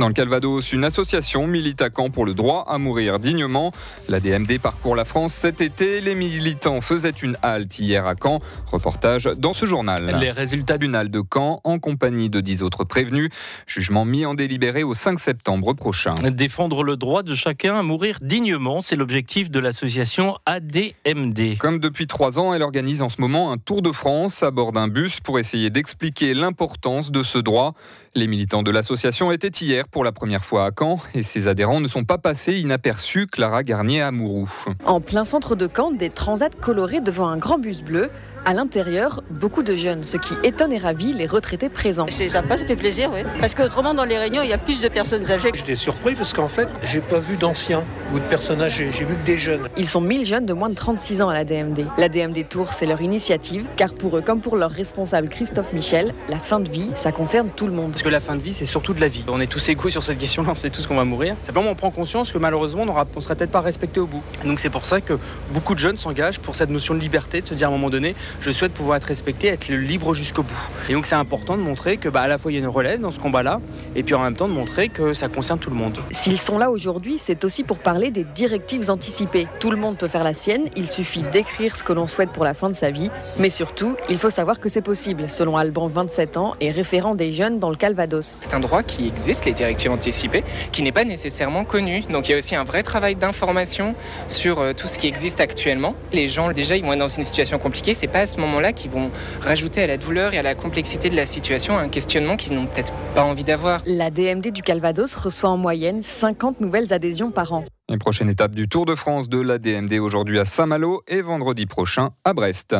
Dans le Calvados, une association milite à Caen pour le droit à mourir dignement. La DMD parcourt la France cet été. Les militants faisaient une halte hier à Caen. Reportage dans ce journal. Les résultats du tribunal de Caen en compagnie de 10 autres prévenus. Jugement mis en délibéré au 5 septembre prochain. Défendre le droit de chacun à mourir dignement, c'est l'objectif de l'association ADMD. Comme depuis 3 ans, elle organise en ce moment un tour de France à bord d'un bus pour essayer d'expliquer l'importance de ce droit. Les militants de l'association étaient hier pour la première fois à Caen et ses adhérents ne sont pas passés inaperçus. Clara Garnier-Amouroux. En plein centre de Caen, des transats colorés devant un grand bus bleu. À l'intérieur, beaucoup de jeunes, ce qui étonne et ravit les retraités présents. C'est sympa, ça fait plaisir, oui. Parce qu'autrement, dans les réunions, il y a plus de personnes âgées. J'étais surpris parce qu'en fait, j'ai pas vu d'anciens ou de personnes âgées, j'ai vu que des jeunes. Ils sont 1000 jeunes de moins de 36 ans à la DMD. La DMD Tour, c'est leur initiative, car pour eux, comme pour leur responsable Christophe Michel, la fin de vie, ça concerne tout le monde. Parce que la fin de vie, c'est surtout de la vie. On est tous égaux sur cette question-là, on sait tous qu'on va mourir. Simplement, on prend conscience que malheureusement, on sera peut-être pas respecté au bout. Et donc c'est pour ça que beaucoup de jeunes s'engagent pour cette notion de liberté, de se dire à un moment donné, je souhaite pouvoir être respecté, être libre jusqu'au bout. Et donc c'est important de montrer que à la fois il y a une relève dans ce combat-là, et puis en même temps de montrer que ça concerne tout le monde. S'ils sont là aujourd'hui, c'est aussi pour parler des directives anticipées. Tout le monde peut faire la sienne, il suffit d'écrire ce que l'on souhaite pour la fin de sa vie, mais surtout, il faut savoir que c'est possible, selon Alban, 27 ans, et référent des jeunes dans le Calvados. C'est un droit qui existe, les directives anticipées, qui n'est pas nécessairement connu. Donc il y a aussi un vrai travail d'information sur tout ce qui existe actuellement. Les gens, déjà, ils vont être dans une situation compliquée, c'est pas à ce moment-là qu'ils vont rajouter à la douleur et à la complexité de la situation un questionnement qu'ils n'ont peut-être pas envie d'avoir. La DMD du Calvados reçoit en moyenne 50 nouvelles adhésions par an. Une prochaine étape du Tour de France de la DMD aujourd'hui à Saint-Malo et vendredi prochain à Brest.